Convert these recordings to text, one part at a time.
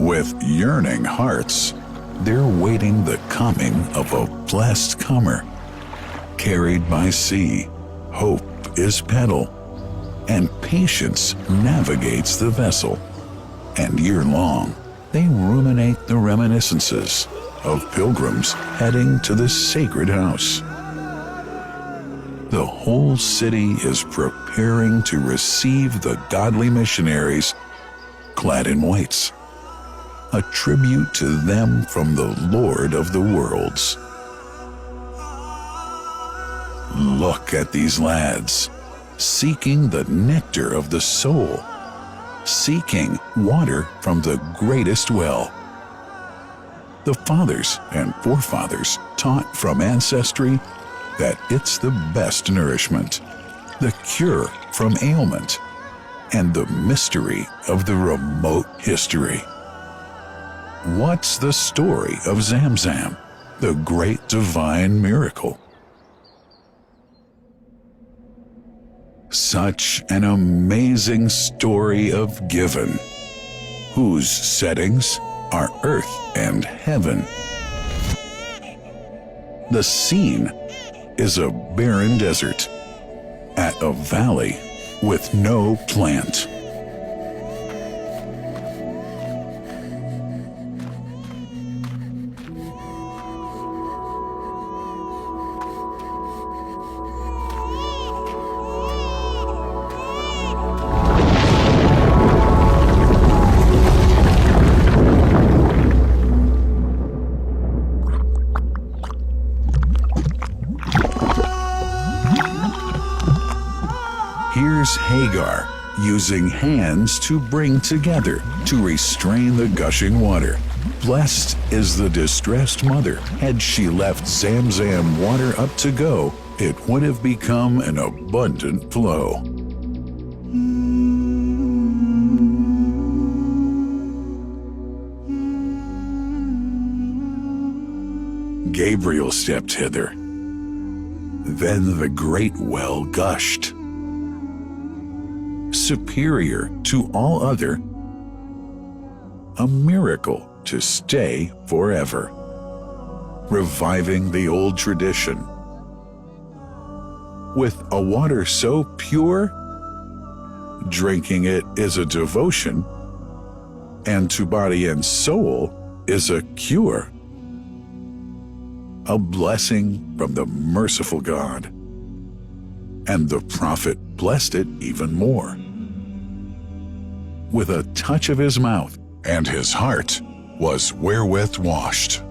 With yearning hearts, they're waiting the coming of a blessed comer. Carried by sea, hope is pedal, and patience navigates the vessel. And year-long, they ruminate the reminiscences of pilgrims heading to the sacred house. The whole city is preparing to receive the godly missionaries clad in whites, a tribute to them from the Lord of the worlds. Look at these lads, seeking the nectar of the soul, seeking water from the greatest well. The fathers and forefathers taught from ancestry that it's the best nourishment, the cure from ailment, and the mystery of the remote history. What's the story of Zamzam, the great divine miracle? Such an amazing story of giving, whose settings are earth and heaven. The scene is a barren desert at a valley with no plant. Here's Hagar using hands to bring together, to restrain the gushing water. Blessed is the distressed mother. Had she left Zamzam water up to go, it would have become an abundant flow. Gabriel stepped hither. Then the great well gushed, superior to all other, a miracle to stay forever, reviving the old tradition. With a water so pure, drinking it is a devotion, and to body and soul is a cure, a blessing from the merciful God. And the prophet blessed it even more. With a touch of his mouth, and his heart was wherewith washed.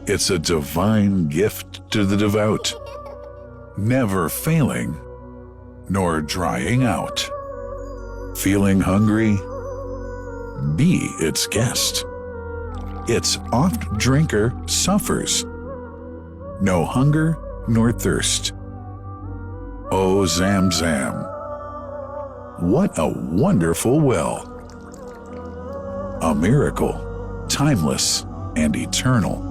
It's a divine gift to the devout, never failing nor drying out. Feeling hungry? Be its guest. Its oft drinker suffers no hunger nor thirst. O Zamzam, what a wonderful well! A miracle, timeless and eternal.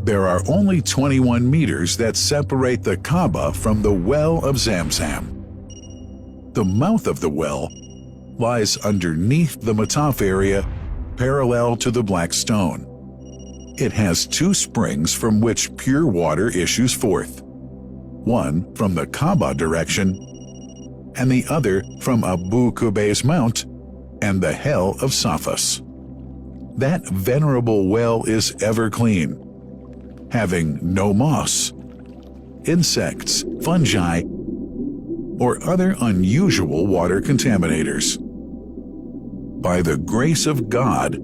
There are only 21 meters that separate the Kaaba from the well of Zamzam. The mouth of the well lies underneath the Mataf area, parallel to the black stone. It has two springs from which pure water issues forth, one from the Kaaba direction, and the other from Abu Qubay's mount and the hell of Safas. That venerable well is ever clean, having no moss, insects, fungi, or other unusual water contaminators. By the grace of God,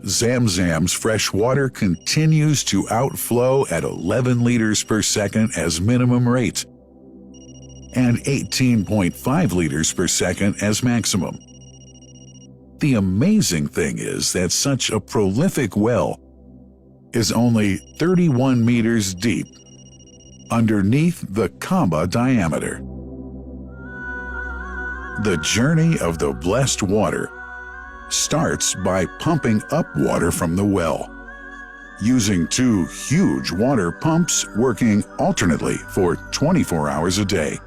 Zamzam's fresh water continues to outflow at 11 liters per second as minimum rate, and 18.5 liters per second as maximum. The amazing thing is that such a prolific well is only 31 meters deep, underneath the Kaaba diameter. The journey of the blessed water starts by pumping up water from the well, using two huge water pumps working alternately for 24 hours a day.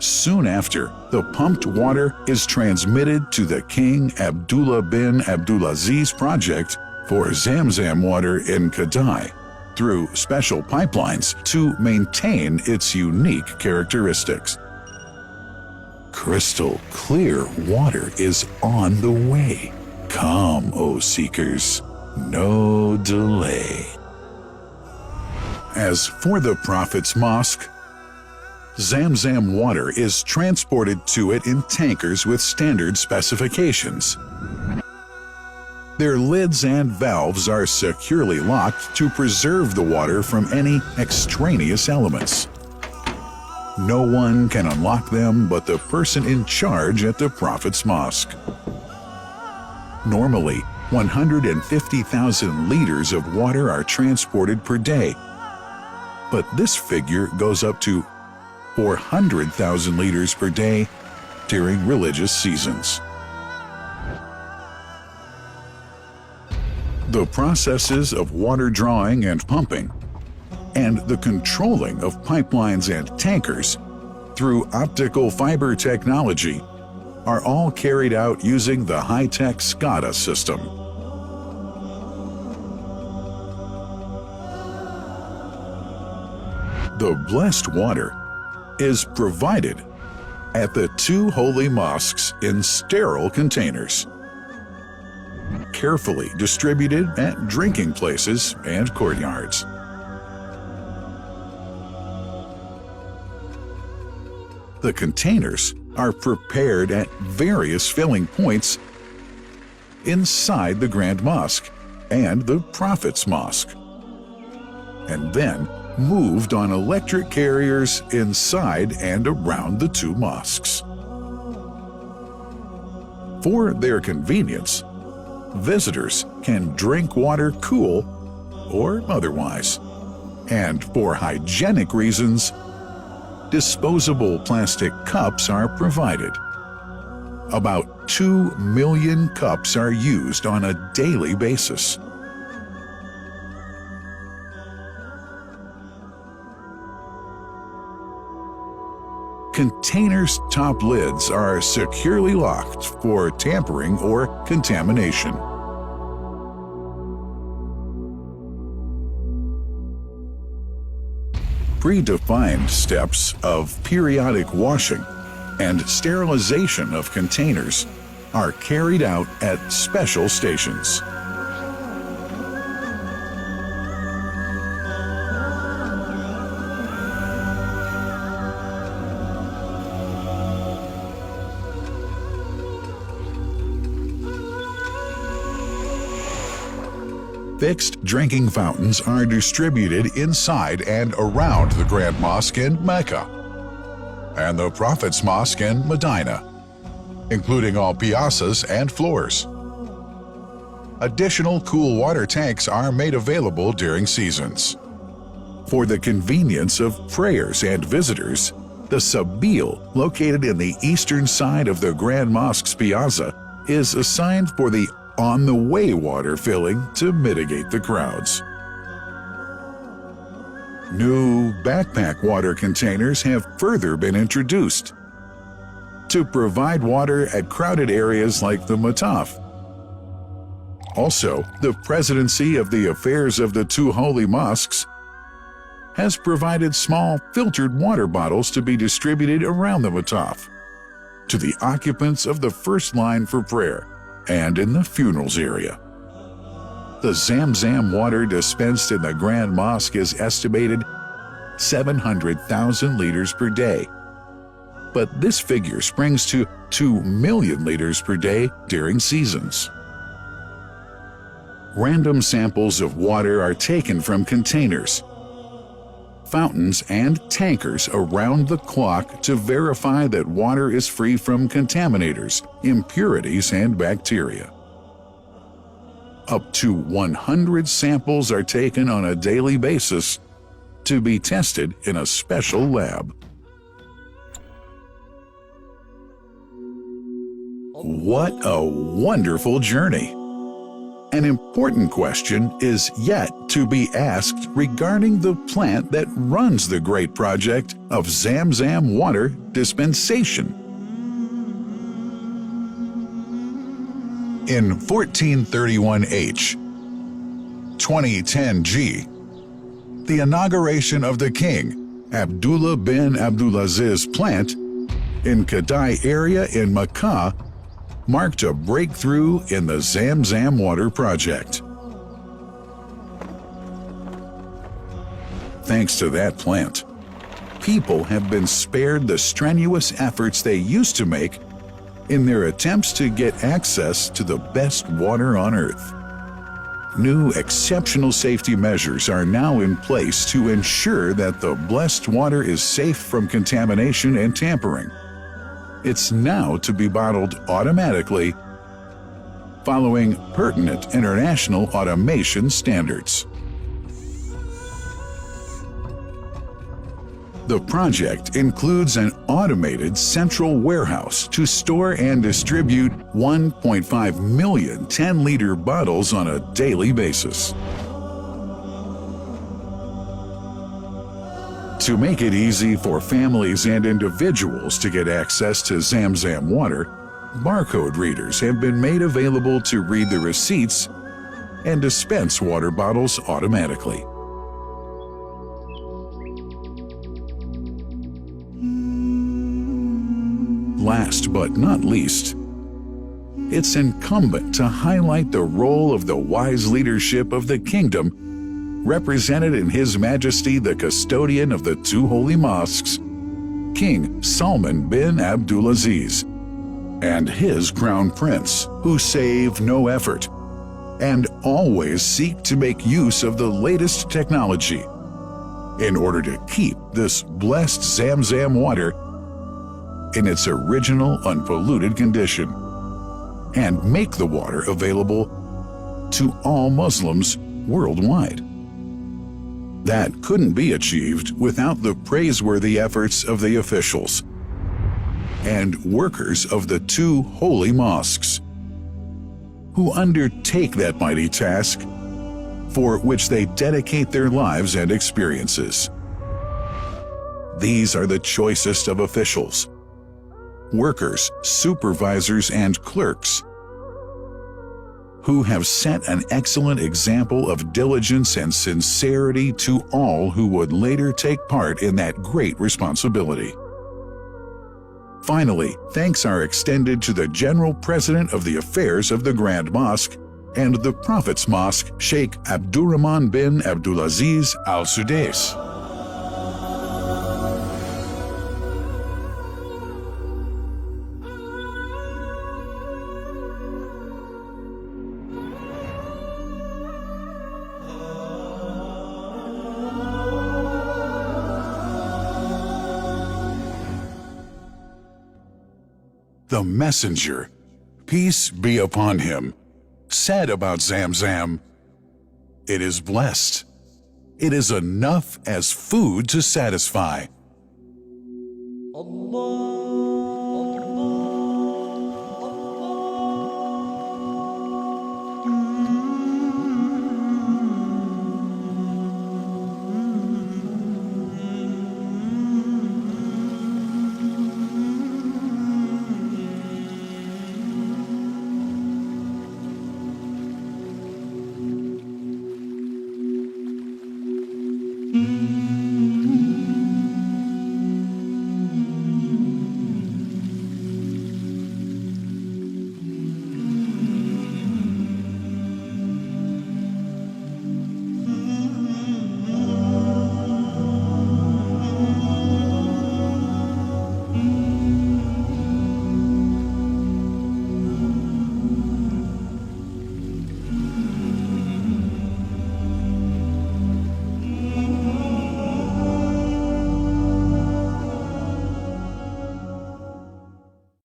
Soon after, the pumped water is transmitted to the King Abdullah bin Abdulaziz project for Zamzam water in Kadai through special pipelines to maintain its unique characteristics. Crystal clear water is on the way. Come, O seekers, no delay. As for the Prophet's Mosque, Zamzam water is transported to it in tankers with standard specifications. Their lids and valves are securely locked to preserve the water from any extraneous elements. No one can unlock them but the person in charge at the Prophet's Mosque. Normally, 150,000 liters of water are transported per day, but this figure goes up to 400,000 liters per day during religious seasons. The processes of water drawing and pumping, and the controlling of pipelines and tankers through optical fiber technology are all carried out using the high-tech SCADA system. The blessed water is provided at the two holy mosques in sterile containers, carefully distributed at drinking places and courtyards. The containers are prepared at various filling points inside the Grand Mosque and the Prophet's Mosque, and then moved on electric carriers inside and around the two mosques. For their convenience, visitors can drink water cool or otherwise, and for hygienic reasons, disposable plastic cups are provided. About 2 million cups are used on a daily basis. Containers' top lids are securely locked for tampering or contamination. Predefined steps of periodic washing and sterilization of containers are carried out at special stations. Fixed drinking fountains are distributed inside and around the Grand Mosque in Mecca and the Prophet's Mosque in Medina, including all piazzas and floors. Additional cool water tanks are made available during seasons. For the convenience of prayers and visitors, the Sabil, located in the eastern side of the Grand Mosque's piazza, is assigned for the on-the-way water filling to mitigate the crowds. New backpack water containers have further been introduced to provide water at crowded areas like the Mataf. Also, the Presidency of the Affairs of the Two Holy Mosques has provided small filtered water bottles to be distributed around the Mataf to the occupants of the first line for prayer and in the funerals area. The Zamzam water dispensed in the Grand Mosque is estimated 700,000 liters per day, but this figure springs to 2 million liters per day during seasons. Random samples of water are taken from containers, fountains, and tankers around the clock to verify that water is free from contaminators, impurities, and bacteria. Up to 100 samples are taken on a daily basis to be tested in a special lab. What a wonderful journey! An important question is yet to be asked regarding the plant that runs the great project of Zamzam water dispensation. In 1431H, 2010G, the inauguration of the King Abdullah bin Abdulaziz plant in Kadai area in Makkah marked a breakthrough in the Zamzam water project. Thanks to that plant, people have been spared the strenuous efforts they used to make in their attempts to get access to the best water on earth. New exceptional safety measures are now in place to ensure that the blessed water is safe from contamination and tampering. It's now to be bottled automatically following pertinent international automation standards. The project includes an automated central warehouse to store and distribute 1.5 million 10-liter bottles on a daily basis. To make it easy for families and individuals to get access to Zamzam water, barcode readers have been made available to read the receipts and dispense water bottles automatically. Last but not least, it's incumbent to highlight the role of the wise leadership of the kingdom, represented in His Majesty the custodian of the two holy mosques, King Salman bin Abdulaziz, and his crown prince, who save no effort and always seek to make use of the latest technology in order to keep this blessed Zamzam water in its original unpolluted condition and make the water available to all Muslims worldwide. That couldn't be achieved without the praiseworthy efforts of the officials and workers of the two holy mosques, who undertake that mighty task for which they dedicate their lives and experiences. These are the choicest of officials, workers, supervisors, and clerks, who have set an excellent example of diligence and sincerity to all who would later take part in that great responsibility. Finally, thanks are extended to the General President of the Affairs of the Grand Mosque and the Prophet's Mosque, Sheikh Abdurrahman bin Abdulaziz Al Sudais. The messenger, peace be upon him, said about Zamzam, "It is blessed. It is enough as food to satisfy." Allah.